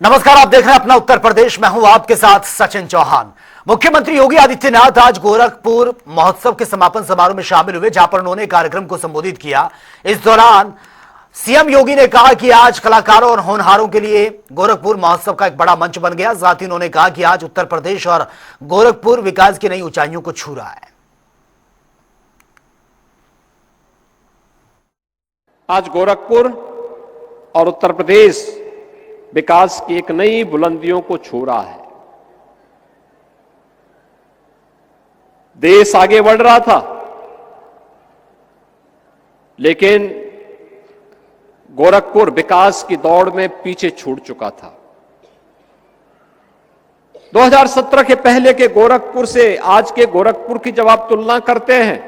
नमस्कार, आप देख रहे हैं अपना उत्तर प्रदेश। मैं हूं आपके साथ सचिन चौहान। मुख्यमंत्री योगी आदित्यनाथ आज गोरखपुर महोत्सव के समापन समारोह में शामिल हुए, जहां पर उन्होंने कार्यक्रम को संबोधित किया। इस दौरान सीएम योगी ने कहा कि आज कलाकारों और होनहारों के लिए गोरखपुर महोत्सव का एक बड़ा मंच बन गया। साथ ही उन्होंने कहा कि आज उत्तर प्रदेश और गोरखपुर विकास की नई ऊंचाइयों को छू रहा है। आज गोरखपुर और उत्तर प्रदेश विकास की एक नई बुलंदियों को छू रहा है। देश आगे बढ़ रहा था, लेकिन गोरखपुर विकास की दौड़ में पीछे छूट चुका था। 2017 के पहले के गोरखपुर से आज के गोरखपुर की जब आप तुलना करते हैं,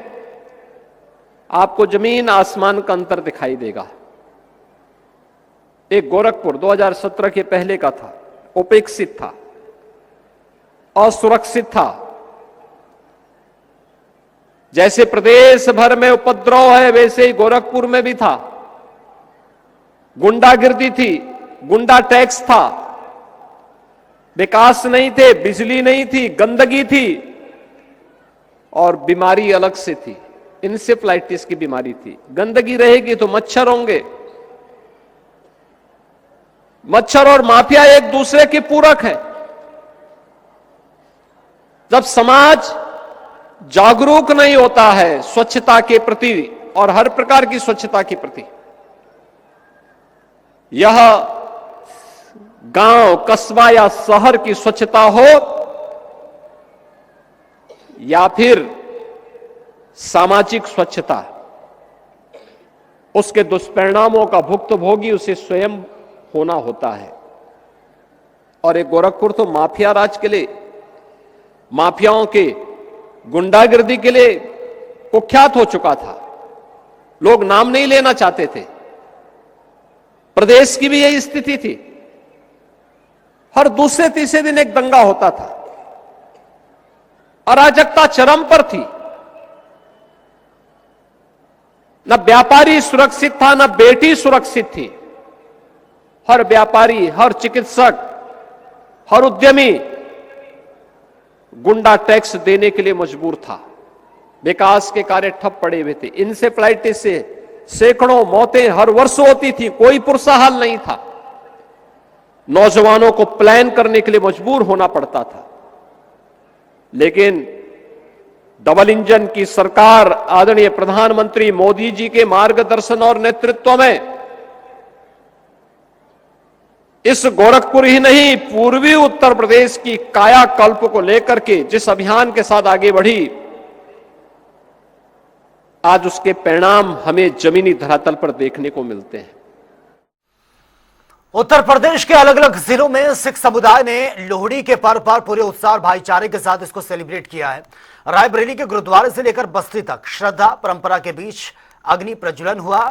आपको जमीन आसमान का अंतर दिखाई देगा। एक गोरखपुर 2017 के पहले का था, उपेक्षित था, असुरक्षित था। जैसे प्रदेश भर में उपद्रव है, वैसे ही गोरखपुर में भी था। गुंडागिर्दी थी, गुंडा टैक्स था, विकास नहीं थे, बिजली नहीं थी, गंदगी थी और बीमारी अलग से थी। इंसेफ्लाइटिस की बीमारी थी। गंदगी रहेगी तो मच्छर होंगे। मच्छर और माफिया एक दूसरे के पूरक है। जब समाज जागरूक नहीं होता है स्वच्छता के प्रति और हर प्रकार की स्वच्छता के प्रति, यह गांव, कस्बा या शहर की स्वच्छता हो या फिर सामाजिक स्वच्छता, उसके दुष्परिणामों का भुक्तभोगी उसे स्वयं होना होता है। और एक गोरखपुर तो माफिया राज के लिए, माफियाओं के गुंडागिर्दी के लिए कुख्यात हो चुका था। लोग नाम नहीं लेना चाहते थे। प्रदेश की भी यही स्थिति थी। हर दूसरे तीसरे दिन एक दंगा होता था। अराजकता चरम पर थी। न व्यापारी सुरक्षित था, न बेटी सुरक्षित थी। हर व्यापारी, हर चिकित्सक, हर उद्यमी गुंडा टैक्स देने के लिए मजबूर था। विकास के कार्य ठप पड़े हुए थे। इंसेफ्लाइटिस से सैकड़ों मौतें हर वर्ष होती थी, कोई पुरसाहाल नहीं था। नौजवानों को प्लान करने के लिए मजबूर होना पड़ता था। लेकिन डबल इंजन की सरकार आदरणीय प्रधानमंत्री मोदी जी के मार्गदर्शन और नेतृत्व में इस गोरखपुर ही नहीं, पूर्वी उत्तर प्रदेश की कायाकल्प को लेकर के जिस अभियान के साथ आगे बढ़ी, आज उसके परिणाम हमें जमीनी धरातल पर देखने को मिलते हैं। उत्तर प्रदेश के अलग अलग जिलों में सिख समुदाय ने लोहड़ी के पर्व पर पूरे उत्साह और भाईचारे के साथ इसको सेलिब्रेट किया है। रायबरेली के गुरुद्वारे से लेकर बस्ती तक श्रद्धा परंपरा के बीच अग्नि प्रज्वलन हुआ।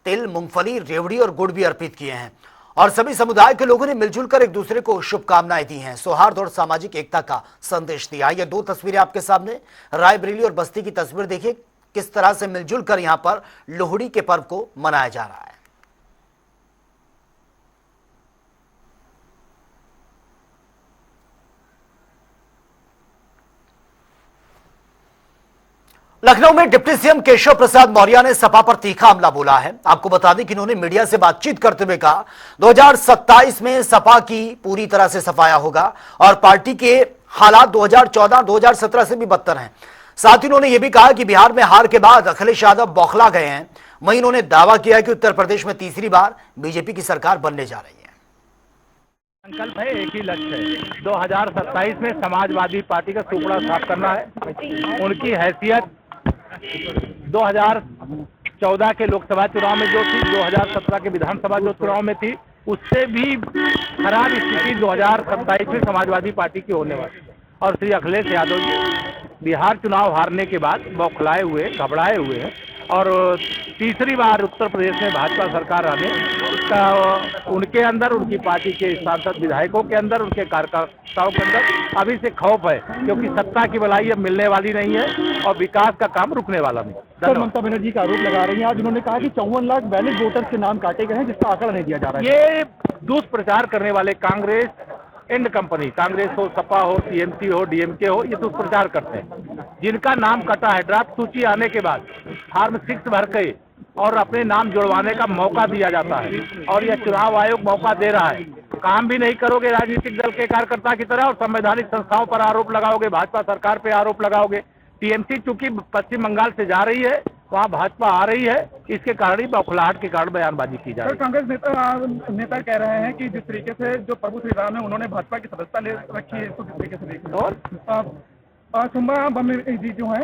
तिल, मूंगफली, रेवड़ी और गुड़ भी अर्पित किए हैं और सभी समुदाय के लोगों ने मिलजुल कर एक दूसरे को शुभकामनाएं दी हैं। सौहार्द और सामाजिक एकता का संदेश दिया। ये दो तस्वीरें आपके सामने, रायबरेली और बस्ती की तस्वीर देखिए किस तरह से मिलजुल कर यहां पर लोहड़ी के पर्व को मनाया जा रहा है। लखनऊ में डिप्टी सीएम केशव प्रसाद मौर्य ने सपा पर तीखा हमला बोला है। आपको बता दें कि इन्होंने मीडिया से बातचीत करते हुए कहा 2027 में सपा की पूरी तरह से सफाया होगा और पार्टी के हालात 2014-2017 से भी बदतर हैं। साथ ही उन्होंने यह भी कहा कि बिहार में हार के बाद अखिलेश यादव बौखला गए हैं। वहीं उन्होंने दावा किया कि उत्तर प्रदेश में तीसरी बार बीजेपी की सरकार बनने जा रही है। संकल्प है, एक ही लक्ष्य है, 2027 में समाजवादी पार्टी का टुकड़ा साफ करना है। उनकी हैसियत 2014 के लोकसभा चुनाव में जो थी, 2017 के विधानसभा जो चुनाव में थी, उससे भी खराब स्थिति 2027 में समाजवादी पार्टी की होने वाली। और श्री अखिलेश यादव जी बिहार चुनाव हारने के बाद बौखलाए हुए, घबराए हुए हैं और तीसरी बार उत्तर प्रदेश में भाजपा सरकार आने का उनके अंदर, उनकी पार्टी के सांसद विधायकों के अंदर, उनके कार्यकर्ताओं के अंदर अभी से खौफ है, क्योंकि सत्ता की बलाई अब मिलने वाली नहीं है और विकास का काम रुकने वाला नहीं। सर, ममता बनर्जी का आरोप लगा रही हैं। आज उन्होंने कहा कि 54 लाख वैलिड वोटर्स के नाम काटे गए हैं, जिसका आंकड़ा नहीं दिया जा रहा है। ये दुष्प्रचार करने वाले कांग्रेस एंड कंपनी, कांग्रेस हो, सपा हो, टीएमसी हो, डीएमके हो, ये दुष्प्रचार करते हैं। जिनका नाम कटा है, ड्राफ्ट सूची आने के बाद फॉर्म 6 भर के और अपने नाम जुड़वाने का मौका दिया जाता है, और यह चुनाव आयोग मौका दे रहा है। काम भी नहीं करोगे राजनीतिक दल के कार्यकर्ता की तरह, और संवैधानिक संस्थाओं पर आरोप लगाओगे, भाजपा सरकार पे आरोप लगाओगे। टीएमसी चूंकि पश्चिम बंगाल से जा रही है, वहाँ भाजपा आ रही है, इसके कारण ही बौखलाहट के कारण बयानबाजी की जा रही है। कांग्रेस नेता कह रहे हैं कि जिस तरीके से जो प्रभु श्री राम है उन्होंने भाजपा की सदस्यता ले रखी है, इसको किस तरीके से देखें। और सुम्बा बम जी जो है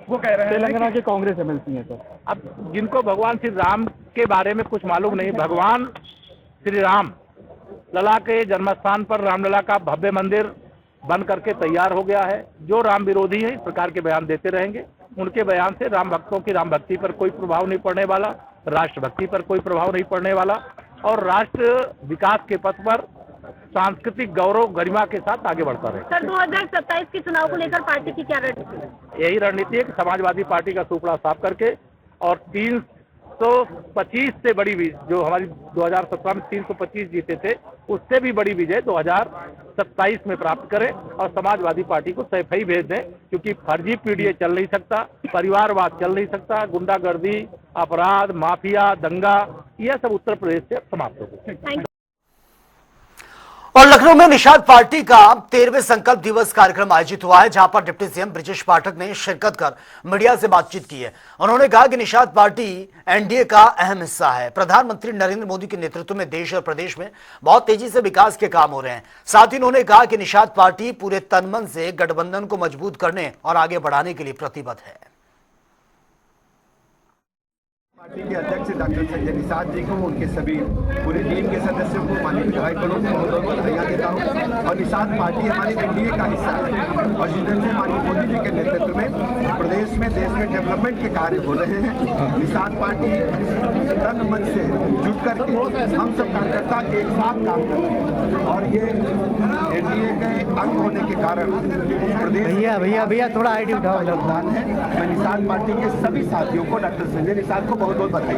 वो कह रहे हैं तेलंगाना के कांग्रेस एमएलसी हैं सर। अब जिनको भगवान श्री राम के बारे में कुछ मालूम नहीं, भगवान श्री राम लला के जन्मस्थान पर रामलला का भव्य मंदिर बन करके तैयार हो गया है। जो राम विरोधी है इस प्रकार के बयान देते रहेंगे। उनके बयान से राम भक्तों की राम भक्ति पर कोई प्रभाव नहीं पड़ने वाला, राष्ट्रभक्ति पर कोई प्रभाव नहीं पड़ने वाला, और राष्ट्र विकास के पथ पर सांस्कृतिक गौरव गरिमा के साथ आगे बढ़ता रहे। सर 2027 के चुनाव को लेकर पार्टी की क्या रणनीति है? यही रणनीति है कि समाजवादी पार्टी का सुपड़ा साफ करके और 325 से बड़ी विजय, जो हमारी 2017 में 325 जीते थे, उससे भी बड़ी विजय 2027 में प्राप्त करें और समाजवादी पार्टी को सैफई भेज दें, क्योंकि फर्जी पीडीए चल नहीं सकता, परिवारवाद चल नहीं सकता, गुंडागर्दी, अपराध, माफिया, दंगा, यह सब उत्तर प्रदेश से समाप्त हो गए। और लखनऊ में निषाद पार्टी का 13वें संकल्प दिवस कार्यक्रम आयोजित हुआ है, जहां पर डिप्टी सीएम ब्रजेश पाठक ने शिरकत कर मीडिया से बातचीत की है। उन्होंने कहा कि निषाद पार्टी एनडीए का अहम हिस्सा है। प्रधानमंत्री नरेंद्र मोदी के नेतृत्व में देश और प्रदेश में बहुत तेजी से विकास के काम हो रहे हैं। साथ ही उन्होंने कहा कि निषाद पार्टी पूरे तन मन से गठबंधन को मजबूत करने और आगे बढ़ाने के लिए प्रतिबद्ध है। पार्टी के अध्यक्ष डॉक्टर संजय निषाद जी को, उनके सभी पूरी टीम के सदस्यों को, माननीय विधायकों को बहुत बहुत बधाई देता हूँ। और निषाद पार्टी हमारी एनडीए का हिस्सा है, और जिस तरह से माननीय मोदी जी के नेतृत्व में प्रदेश में, देश में डेवलपमेंट के कार्य हो रहे हैं, निषाद पार्टी तन मन से जुट करके हम सब कार्यकर्ता एक साथ काम करते हैं, और ये एनडीए के अंग होने के कारण प्रदेश भैया थोड़ा आईडी उठाओ योगदान है। मैं निषाद पार्टी के सभी साथियों को, डॉक्टर संजय निषाद को बहुत बहुत बधाई।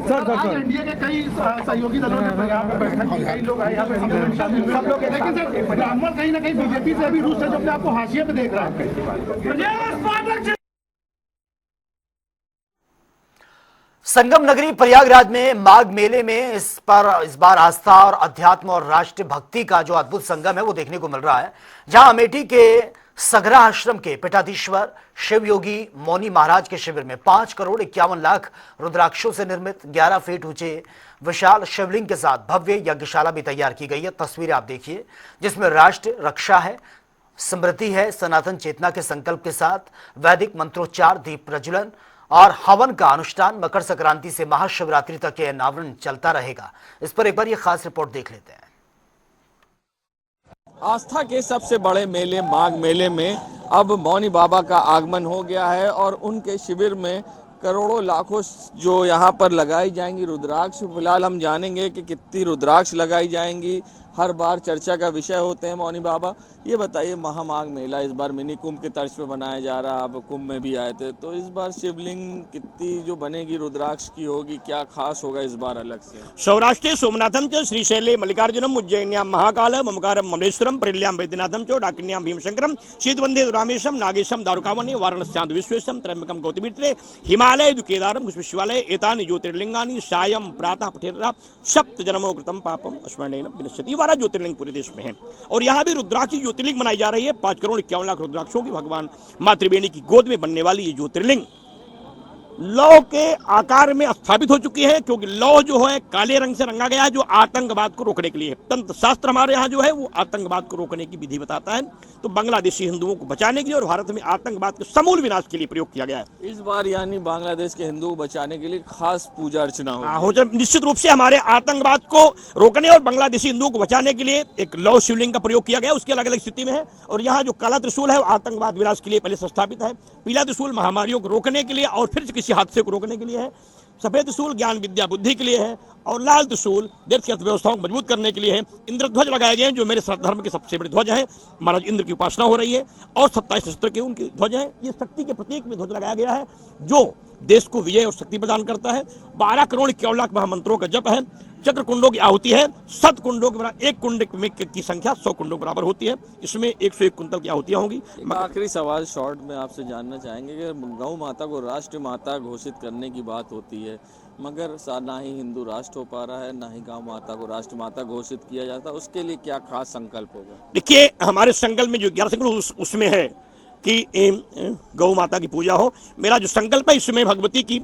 सर एनडीए के कई सहयोगी दलों ने यहाँ पे बैठक की, कई लोग आए यहाँ पे, सब लोग, लेकिन सर ब्राह्मण कहीं ना कहीं बीजेपी से अभी रूस से जो अपने आपको हाशिए पे देख रहा है। संगम नगरी प्रयागराज में माघ मेले में इस बार आस्था और अध्यात्म और राष्ट्र भक्ति का जो अद्भुत संगम है वो देखने को मिल रहा है, जहां अमेठी के सगरा आश्रम के पीठाधीश्वर शिव योगी मौनी महाराज के शिविर में 5 करोड़ 51 लाख रुद्राक्षों से निर्मित 11 फीट ऊंचे विशाल शिवलिंग के साथ भव्य यज्ञशाला भी तैयार की गई है। तस्वीरें आप देखिए, जिसमें राष्ट्र रक्षा है, स्मृति है, सनातन चेतना के संकल्प के साथ वैदिक मंत्रोच्चार, दीप प्रज्वलन और हवन का अनुष्ठान मकर संक्रांति से महाशिवरात्रि तक यह अनावरण चलता रहेगा। इस पर एक बार यह खास रिपोर्ट देख लेते हैं। आस्था के सबसे बड़े मेले माघ मेले में अब मौनी बाबा का आगमन हो गया है, और उनके शिविर में करोड़ों लाखों जो यहाँ पर लगाई जाएंगी रुद्राक्ष। फिलहाल हम जानेंगे कि कितनी रुद्राक्ष लगाई जाएंगी। हर बार चर्चा का विषय होते हैं मौनी बाबा। ये बताइए, महामाघ मेला इस बार मिनी कुंभ के तर्ज पे बनाया जा रहा है, आप कुंभ में भी आए थे, तो इस बार शिवलिंग कितनी जो बनेगी रुद्राक्ष की होगी, क्या खास होगा इस बार अलग से? सौराष्ट्रे सोमनाथम च श्रीशैले मल्लिकार्जुनम उज्जैन्यां महाकाल ममकारम ममलेश्वरम परिल्यां भैद्यनाथम च डाकिन्यां भीमशंकरम शीतवंदे रामेशम नागेशम दारुकावने वाराणस्यां विश्वेशम त्र्यंबकम गौतमीर्थे हिमालय केदारम विश्वालय एतानि ज्योतिर्लिंगानि सायं प्रातः पठेर्रा सप्त जन्मों कृतम पापम स्मरणेन विनश्यति। 12 ज्योतिर्लिंग पूरे देश में है, और यहाँ भी रुद्राक्ष ज्योतिर्लिंग बनाई जा रही है। 5 करोड़ 51 लाख रुद्राक्षों की भगवान मां त्रिवेणी की गोद में बनने वाली ये ज्योतिर्लिंग लौह के आकार में स्थापित हो चुकी है, क्योंकि लौह जो है काले रंग से रंगा गया है, जो आतंकवाद को रोकने के लिए। तंत्र शास्त्र हमारे यहाँ जो है वो आतंकवाद को रोकने की विधि बताता है, तो बांग्लादेशी हिंदुओं को बचाने के लिए और भारत में आतंकवाद के समूल विनाश के लिए प्रयोग किया गया है। इस बार यानी बांग्लादेश के हिंदुओं को बचाने के लिए खास पूजा अर्चना हो निश्चित रूप से हमारे आतंकवाद को रोकने और बांग्लादेशी हिंदुओं को बचाने के लिए एक लौह शिवलिंग का प्रयोग किया गया। उसकी अलग अलग स्थिति में है, और यहाँ जो काला त्रिशूल है वो आतंकवाद विनाश के लिए पहले से स्थापित है। पीला त्रिशूल महामारियों को रोकने के लिए और फिर किसी हादसे को रोकने के लिए है। सफेद त्रिशूल ज्ञान विद्या बुद्धि के लिए है और लाल त्रिशूल देश की अर्थव्यवस्थाओं को मजबूत करने के लिए है। इंद्रध्वज लगाए गए हैं जो मेरे धर्म के सबसे बड़े ध्वज है। महाराज इंद्र की उपासना हो रही है और 27 नक्षत्र के उनकी ध्वज है। ये शक्ति के प्रतीक में ध्वज लगाया गया है जो देश को विजय और शक्ति प्रदान करता है। 12 करोड़ 51 लाख महामंत्रों का जप है। चक्र कुंडों की आहुति है। 7 कुंडों के बराबर एक कुंड की संख्या 100 कुंडों के बराबर होती है। इसमें 101 कुंतल की आहुतियां होंगी। आखिरी सवाल शॉर्ट में आपसे जानना चाहेंगे कि गौ माता को राष्ट्र माता घोषित करने की बात होती है, मगर ना ही हिंदू राष्ट्र हो पा रहा है, ना ही गौ माता को राष्ट्र माता घोषित किया जाता, उसके लिए क्या खास संकल्प होगा? देखिए, हमारे संकल्प में जो 11 संकल्प उसमें है कि गौ माता की पूजा हो। मेरा जो संकल्प है इसमें भगवती की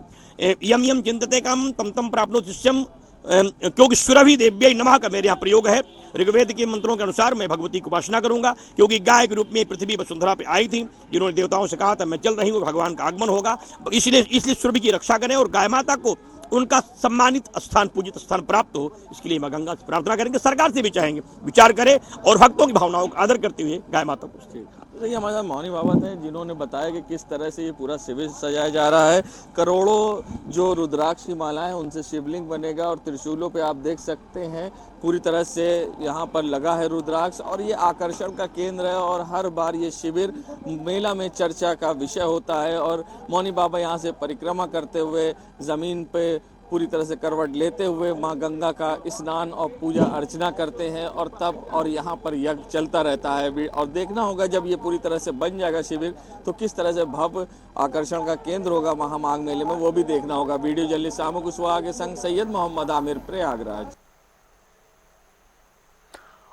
यम यम चिंतते काम तम तम प्राप्नो शिष्यम, क्योंकि सुरभि देव्यै नमः का मेरे यहाँ प्रयोग है। ऋग्वेद के मंत्रों के अनुसार मैं भगवती की उपासना करूंगा, क्योंकि गाय के रूप में पृथ्वी वसुंधरा पे आई थी। जिन्होंने देवताओं से कहा था मैं चल रही हूँ, भगवान का आगमन होगा। इसलिए सुरभि की रक्षा करें और गाय माता को उनका सम्मानित स्थान, पूजित स्थान प्राप्त हो, इसके लिए मां गंगा से प्रार्थना करेंगे। सरकार से भी चाहेंगे विचार करे और भक्तों की भावनाओं का आदर करते हुए गाय माता को। देखिए, हमारे साथ मौनी बाबा थे जिन्होंने बताया कि किस तरह से ये पूरा शिविर सजाया जा रहा है। करोड़ों जो रुद्राक्ष की मालाएं उनसे शिवलिंग बनेगा और त्रिशूलों पे आप देख सकते हैं पूरी तरह से यहाँ पर लगा है रुद्राक्ष, और ये आकर्षण का केंद्र है। और हर बार ये शिविर मेला में चर्चा का विषय होता है और मौनी बाबा यहाँ से परिक्रमा करते हुए जमीन पे पूरी तरह से करवट लेते हुए मां गंगा का स्नान और पूजा अर्चना करते हैं और तब और यहाँ पर यज्ञ चलता रहता है। और देखना होगा जब ये पूरी तरह से बन जाएगा शिविर तो किस तरह से भव्य आकर्षण का केंद्र होगा महामाघ मेले में, वो भी देखना होगा। वीडियो जर्नलिस्ट सामू कुशवाहा के संग सैयद मोहम्मद आमिर, प्रयागराज।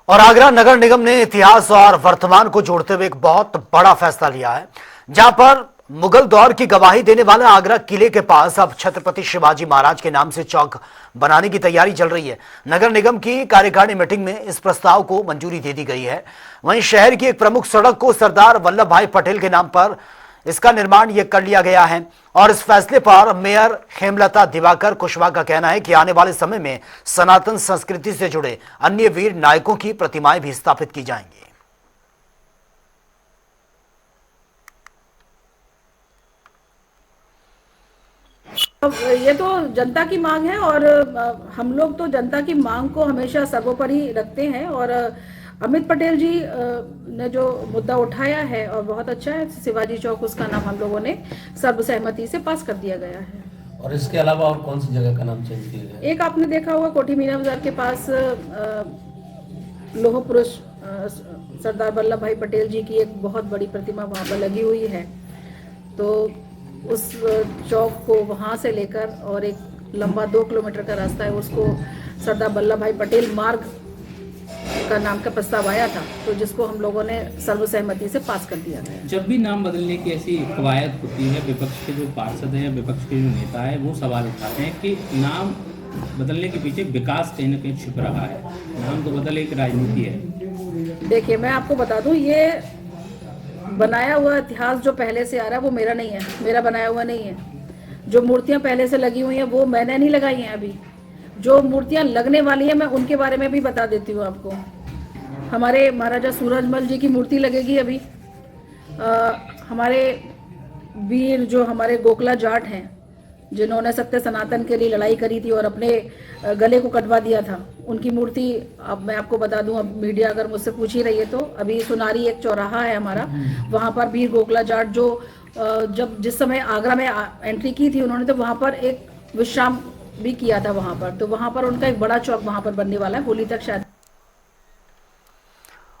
और आगरा नगर निगम ने इतिहास और वर्तमान को जोड़ते हुए एक बहुत बड़ा फैसला लिया है, जहां पर मुगल दौर की गवाही देने वाले आगरा किले के पास अब छत्रपति शिवाजी महाराज के नाम से चौक बनाने की तैयारी चल रही है। नगर निगम की कार्यकारिणी मीटिंग में इस प्रस्ताव को मंजूरी दे दी गई है। वहीं शहर की एक प्रमुख सड़क को सरदार वल्लभ भाई पटेल के नाम पर इसका निर्माण यह कर लिया गया है। और इस फैसले पर मेयर हेमलता दिवाकर कुशवाहा का कहना है कि आने वाले समय में सनातन संस्कृति से जुड़े अन्य वीर नायकों की प्रतिमाएं भी स्थापित की जाएंगी। ये तो जनता की मांग है और हम लोग तो जनता की मांग को हमेशा सर्वोपरि रखते हैं। और अमित पटेल जी ने जो मुद्दा उठाया है और बहुत अच्छा है, शिवाजी चौक उसका नाम हम लोगों ने सर्वसहमति से पास कर दिया गया है। और इसके अलावा और कौन सी जगह का नाम चेंज किया गया? एक आपने देखा होगा कोठी मीना बाजार के पास लोह पुरुष सरदार वल्लभ भाई पटेल जी की एक बहुत बड़ी प्रतिमा वहाँ पर लगी हुई है, तो उस चौक को वहाँ से लेकर और एक लंबा 2 किलोमीटर का रास्ता है उसको सरदार वल्लभ भाई पटेल मार्ग का नाम का प्रस्ताव आया था, तो जिसको हम लोगों ने सर्वसहमति से पास कर दिया गया। जब भी नाम बदलने की ऐसी कवायद होती है, विपक्ष के जो पार्षद हैं या विपक्ष के जो नेता है वो सवाल उठाते हैं कि नाम बदलने के पीछे विकास कहीं न कहीं छिप रहा है, नाम तो बदल एक राजनीति है। देखिए, मैं आपको बता दूं, ये बनाया हुआ इतिहास जो पहले से आ रहा है वो मेरा नहीं है, मेरा बनाया हुआ नहीं है। जो मूर्तियां पहले से लगी हुई हैं वो मैंने नहीं लगाई हैं। अभी जो मूर्तियां लगने वाली हैं मैं उनके बारे में भी बता देती हूँ आपको। हमारे महाराजा सूरजमल जी की मूर्ति लगेगी अभी। हमारे वीर जो हमारे गोखला जाट हैं जिन्होंने सत्य सनातन के लिए लड़ाई करी थी और अपने गले को कटवा दिया था, उनकी मूर्ति अब मैं आपको बता दूं, अब मीडिया अगर मुझसे पूछ ही रही है तो अभी सुनारी एक चौराहा है हमारा, वहां पर वीर गोखला जाट जो जब जिस समय आगरा में एंट्री की थी उन्होंने तो वहां पर एक विश्राम भी किया था वहां पर, तो वहां पर उनका एक बड़ा चौक वहां पर बनने वाला है होली तक शायद।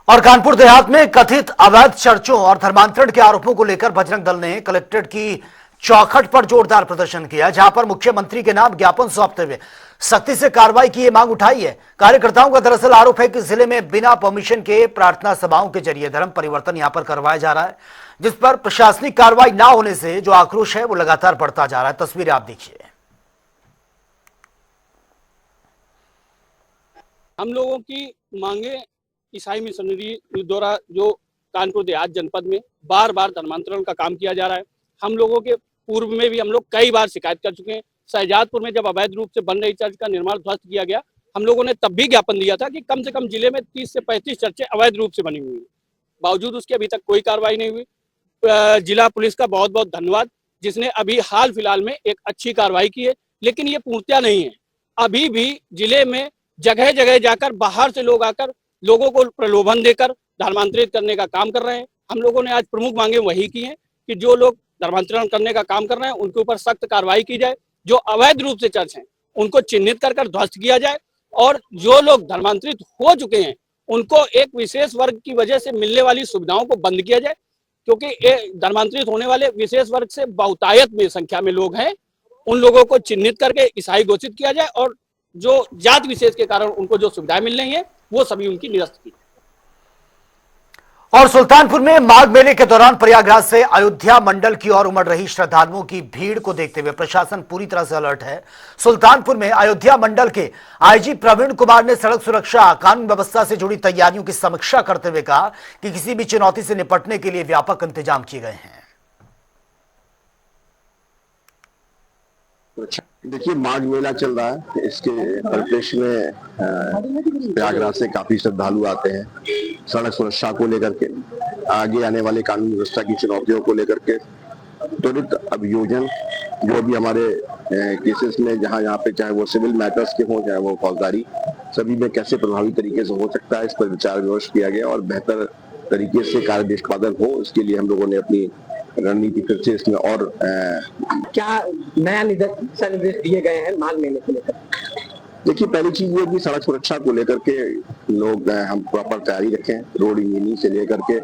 और कानपुर देहात में कथित अवैध चर्चों और धर्मांतरण के आरोपों को लेकर बजरंग दल ने कलेक्ट्रेट की चौखट पर जोरदार प्रदर्शन किया, जहां पर मुख्यमंत्री के नाम ज्ञापन सौंपते हुए सख्ती से कार्रवाई की मांग उठाई है। कार्यकर्ताओं का दरअसल आरोप है कि जिले में बिना परमिशन के प्रार्थना सभाओं के जरिए धर्म परिवर्तन यहां पर करवाया जा रहा है, जिस पर प्रशासनिक कार्रवाई ना होने से जो आक्रोश है वो लगातार बढ़ता जा रहा है। तस्वीरें आप देखिए। हम लोगों की मांगे ईसाई मिशनरी द्वारा जो कानपुर देहात जनपद में बार बार धर्मांतरण का काम किया जा रहा है, हम लोगों के पूर्व में भी हम लोग कई बार शिकायत कर चुके हैं। शहजादपुर में जब अवैध रूप से बन रही चर्च का निर्माण ध्वस्त किया गया, हम लोगों ने तब भी ज्ञापन दिया था कि कम से कम जिले में 30 से 35 चर्चें अवैध रूप से बनी हुई हैं। बावजूद उसके अभी तक कोई कार्रवाई नहीं हुई। जिला पुलिस का बहुत बहुत धन्यवाद, जिसने अभी हाल फिलहाल में एक अच्छी कार्रवाई की है, लेकिन ये पूर्णतया नहीं है। अभी भी जिले में जगह जगह जाकर बाहर से लोग आकर लोगों को प्रलोभन देकर धर्मांतरित करने का काम कर रहे हैं। हम लोगों ने आज प्रमुख मांगे वही की हैं कि जो लोग धर्मांतरण करने का काम कर रहे हैं उनके ऊपर सख्त कार्रवाई की जाए, जो अवैध रूप से चर्च हैं उनको चिन्हित कर ध्वस्त किया जाए, और जो लोग धर्मांतरित हो चुके हैं उनको एक विशेष वर्ग की वजह से मिलने वाली सुविधाओं को बंद किया जाए, क्योंकि धर्मांतरित होने वाले विशेष वर्ग से बहुतायत में संख्या में लोग हैं। उन लोगों को चिन्हित करके ईसाई घोषित किया जाए और जो जात विशेष के कारण उनको जो सुविधाएं मिल रही हैं वो सभी उनकी निरस्त की। और सुल्तानपुर में माघ मेले के दौरान प्रयागराज से अयोध्या मंडल की ओर उमड़ रही श्रद्धालुओं की भीड़ को देखते हुए प्रशासन पूरी तरह से अलर्ट है। सुल्तानपुर में अयोध्या मंडल के आईजी प्रवीण कुमार ने सड़क सुरक्षा कानून व्यवस्था से जुड़ी तैयारियों की समीक्षा करते हुए कहा कि किसी भी चुनौती से निपटने के लिए व्यापक इंतजाम किए गए हैं। देखिए, माघ मेला चल रहा है, इसके परिप्रेक्ष्य में प्रयागराज से काफी श्रद्धालु आते हैं। सड़क सुरक्षा को लेकर के, आगे आने वाले कानून व्यवस्था की चुनौतियों को लेकर के त्वरित अभियोजन, जो भी हमारे केसेस में जहाँ पे चाहे वो सिविल मैटर्स के हों चाहे वो फौजदारी, सभी में कैसे प्रभावी तरीके से हो सकता है, इस पर विचार विमर्श किया गया और बेहतर तरीके से कार्य निष्पादन हो, इसके लिए हम लोगों ने अपनी रणनीति फिर से इसमें और क्या नया निर्देश दिए गए हैं माघ मेले को लेकर? देखिए, पहली चीज ये कि सड़क सुरक्षा को लेकर के लोग हम प्रॉपर तैयारी रखें, रोड इंजीनियरिंग से लेकर के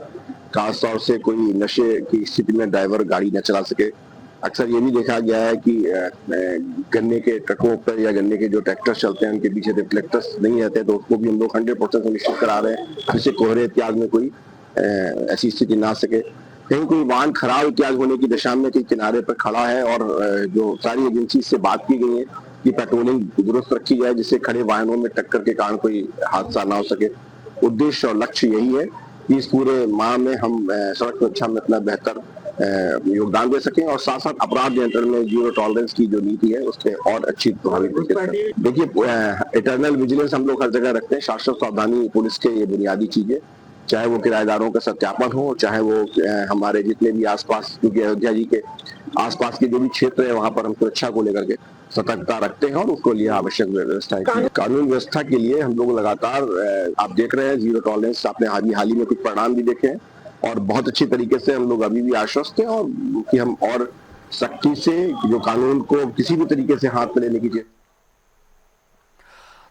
खासतौर से कोई नशे की स्थिति में ड्राइवर गाड़ी न चला सके। अक्सर ये भी देखा गया है कि गन्ने के ट्रकों पर या गन्ने के जो ट्रैक्टर चलते हैं उनके पीछे रिफ्लेक्टर्स नहीं रहते, तो उसको भी हम लोग 100% सुनिश्चित करा रहे हैं जिससे कोहरे इत्यादि में कोई ऐसी स्थिति ना सके। कहीं कोई वाहन खराब इत्यादि होने की दशा में कहीं किनारे पर खड़ा है और जो सारी एजेंसी से बात की गई है कि पेट्रोलिंग दुरुस्त रखी जाए जिससे खड़े वाहनों में टक्कर के कारण कोई हादसा ना हो सके। उद्देश्य और लक्ष्य यही है कि इस पूरे माह में हम सड़क सुरक्षा में अपना बेहतर योगदान दे सकें और साथ साथ अपराध नियंत्रण में जीरो टॉलरेंस की जो नीति है उस पर और अच्छी प्रभावी तरीके। देखिए, इटर्नल विजिलेंस हम लोग हर जगह रखते हैं, शाश्वत सावधानी पुलिस के ये बुनियादी चीजें, चाहे वो किराएदारों का सत्यापन हो, चाहे वो हमारे जितने भी आसपास, क्योंकि अयोध्या जी के आसपास के जो भी क्षेत्र है वहां पर हम सुरक्षा को लेकर के सतर्कता रखते हैं और उसको लिए आवश्यक व्यवस्थाएं की। कानून व्यवस्था के लिए हम लोग लगातार, आप देख रहे हैं, जीरो टॉलरेंस, आपने हाल ही में कुछ परिणाम भी देखे हैं और बहुत अच्छी तरीके से हम लोग अभी भी आश्वस्त हैं और कि हम और सख्ती से जो कानून को किसी भी तरीके से हाथ में लेने की चीज।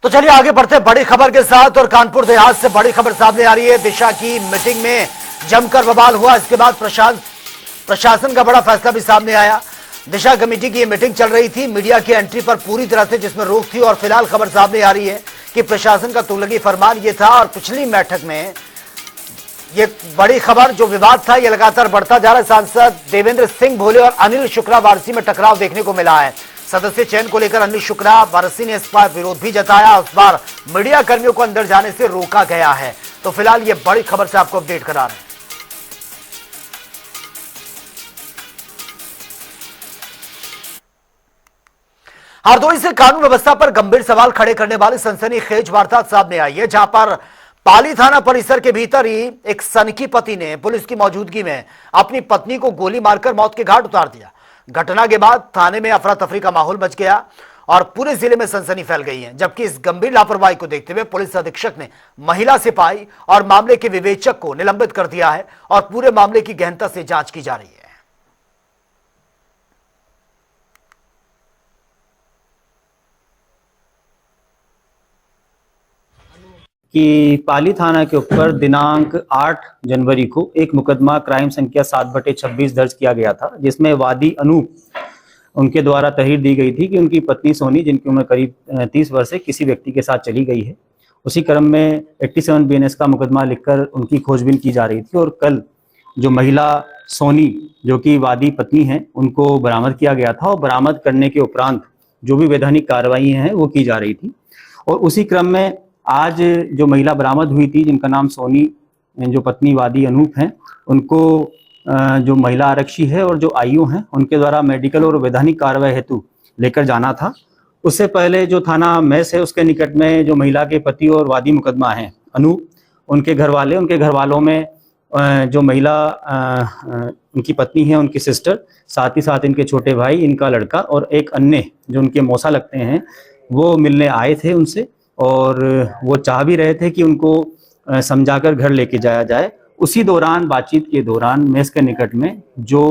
तो चलिए आगे बढ़ते हैं बड़ी खबर के साथ। और कानपुर देहात से बड़ी खबर सामने आ रही है। दिशा की मीटिंग में जमकर बवाल हुआ, इसके बाद प्रशासन का बड़ा फैसला भी सामने आया। दिशा कमेटी की मीटिंग चल रही थी, मीडिया की एंट्री पर पूरी तरह से जिसमें रोक थी और फिलहाल खबर सामने आ रही है कि प्रशासन का तुगलकी फरमान ये था। और पिछली बैठक में ये बड़ी खबर, जो विवाद था, ये लगातार बढ़ता जा रहा है। सांसद देवेंद्र सिंह भोले और अनिल शुक्ला वारसी में टकराव देखने को मिला है। सदस्य चयन को लेकर अनिल शुक्ला वारसी ने इस बार विरोध भी जताया। इस बार मीडिया कर्मियों को अंदर जाने से रोका गया है। तो फिलहाल ये बड़ी खबर से आपको अपडेट करा रहे हैं। हरदोई से कानून व्यवस्था पर गंभीर सवाल खड़े करने वाली सनसनीखेज वारदात सामने आई है, जहां पर पाली थाना परिसर के भीतर ही एक सनकी पति ने पुलिस की मौजूदगी में अपनी पत्नी को गोली मारकर मौत के घाट उतार दिया। घटना के बाद थाने में अफरा तफरी का माहौल मच गया और पूरे जिले में सनसनी फैल गई है। जबकि इस गंभीर लापरवाही को देखते हुए पुलिस अधीक्षक ने महिला सिपाही और मामले के विवेचक को निलंबित कर दिया है और पूरे मामले की गहनता से जांच की जा रही है। कि पाली थाना के ऊपर दिनांक 8 जनवरी को एक मुकदमा क्राइम संख्या 7/26 दर्ज किया गया था, जिसमें वादी अनूप उनके द्वारा तहरीर दी गई थी कि उनकी पत्नी सोनी, जिनकी उम्र करीब 30 वर्ष है, किसी व्यक्ति के साथ चली गई है। उसी क्रम में 87 BNS का मुकदमा लिखकर उनकी खोजबीन की जा रही थी और कल जो महिला सोनी, जो कि वादी पत्नी है, उनको बरामद किया गया था और बरामद करने के उपरांत जो भी वैधानिक कार्रवाई हैं वो की जा रही थी। और उसी क्रम में आज जो महिला बरामद हुई थी, जिनका नाम सोनी, जो पत्नी वादी अनूप हैं, उनको जो महिला आरक्षी है और जो आईओ हैं, उनके द्वारा मेडिकल और वैधानिक कार्रवाई हेतु लेकर जाना था। उससे पहले जो थाना मैस है उसके निकट में जो महिला के पति और वादी मुकदमा है अनूप, उनके घर वालों में जो महिला उनकी पत्नी है, उनकी सिस्टर, साथ ही साथ इनके छोटे भाई, इनका लड़का और एक अन्य जो उनके मौसा लगते हैं, वो मिलने आए थे उनसे और वो चाह भी रहे थे कि उनको समझाकर घर लेके जाया जाए। उसी दौरान, बातचीत के दौरान मेस के निकट में जो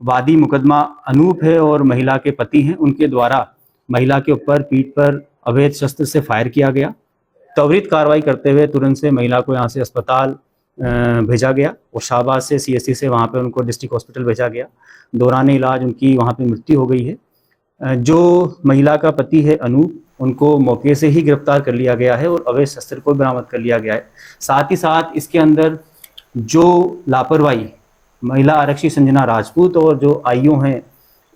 वादी मुकदमा अनूप है और महिला के पति हैं, उनके द्वारा महिला के ऊपर पीठ पर अवैध शस्त्र से फायर किया गया। त्वरित कार्रवाई करते हुए तुरंत से महिला को यहाँ से अस्पताल भेजा गया और शाहबाद से CSC से वहाँ पे उनको डिस्ट्रिक्ट हॉस्पिटल भेजा गया। दौरान इलाज उनकी वहाँ पे मृत्यु हो गई है। जो महिला का पति है अनूप, उनको मौके से ही गिरफ्तार कर लिया गया है और अवैध शस्त्र को बरामद कर लिया गया है। साथ ही साथ इसके अंदर जो लापरवाही महिला आरक्षी संजना राजपूत और जो आईओ हैं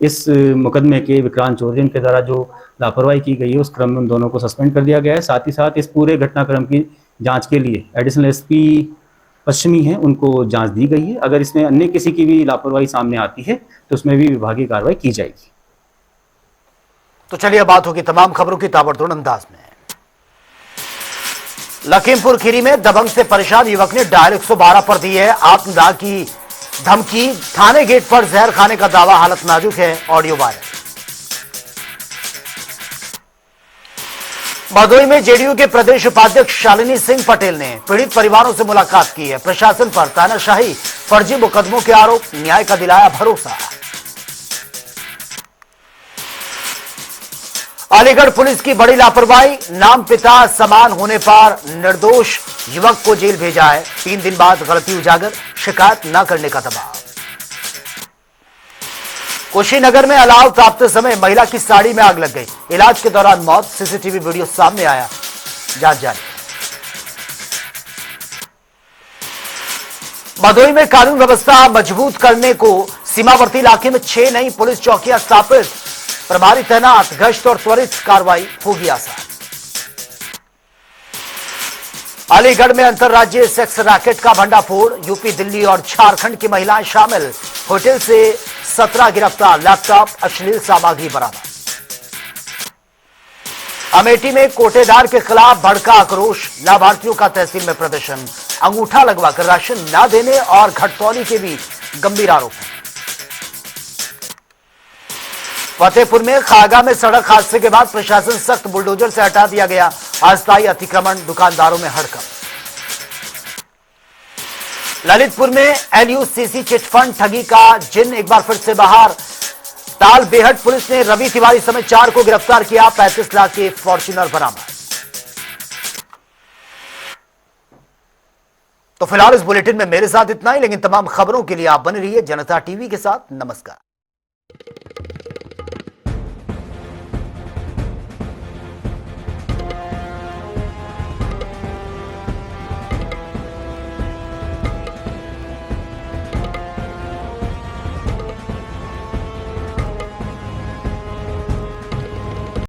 इस मुकदमे के, विक्रांत चौधरी, उनके द्वारा जो लापरवाही की गई है, उस क्रम में उन दोनों को सस्पेंड कर दिया गया है। साथ ही साथ इस पूरे घटनाक्रम की जांच के लिए एडिशनल SP पश्चिमी हैं, उनको जांच दी गई है। अगर इसमें अन्य किसी की भी लापरवाही सामने आती है तो उसमें भी विभागीय कार्रवाई की जाएगी। तो चलिए बात होगी तमाम खबरों की ताबड़तोड़ अंदाज में। लखीमपुर खीरी में दबंग से परेशान युवक ने डायल 112 पर दी है आत्मदाह की धमकी। थाने गेट पर जहर खाने का दावा, हालत नाजुक है, ऑडियो वायरल। भदोई में JDU के प्रदेश उपाध्यक्ष शालिनी सिंह पटेल ने पीड़ित परिवारों से मुलाकात की है। प्रशासन पर तानाशाही, फर्जी मुकदमों के आरोप, न्याय का दिलाया भरोसा। अलीगढ़ पुलिस की बड़ी लापरवाही, नाम पिता समान होने पर निर्दोष युवक को जेल भेजा है। 3 दिन बाद गलती उजागर, शिकायत न करने का दबाव। कुशीनगर में अलाव प्राप्त समय महिला की साड़ी में आग लग गई, इलाज के दौरान मौत। CCTV वीडियो सामने आया, जांच जारी। भदोई में कानून व्यवस्था मजबूत करने को सीमावर्ती इलाके में 6 नई पुलिस चौकियां स्थापित, प्रभारी तैनात, गश्त और त्वरित कार्रवाई होगी आसान। अलीगढ़ में अंतर्राज्यीय सेक्स रैकेट का भंडाफोड़, यूपी, दिल्ली और झारखंड की महिलाएं शामिल। होटल से 17 गिरफ्तार, लैपटॉप, अश्लील सामग्री बरामद। अमेठी में कोटेदार के खिलाफ भड़का आक्रोश, लाभार्थियों का तहसील में प्रदर्शन। अंगूठा लगवाकर राशन न देने और घटतौली के भी गंभीर आरोप हैं। फतेहपुर में खागा में सड़क हादसे के बाद प्रशासन सख्त, बुलडोजर से हटा दिया गया अस्थायी अतिक्रमण, दुकानदारों में हड़कंप। ललितपुर में LUCC चिटफंड ठगी का जिन एक बार फिर से बाहर। ताल बेहट पुलिस ने रवि तिवारी समेत 4 को गिरफ्तार किया। 35 लाख के फॉर्च्यूनर बरामद। तो फिलहाल इस बुलेटिन में मेरे साथ इतना ही, लेकिन तमाम खबरों के लिए आप बने रहिए जनता TV के साथ। नमस्कार।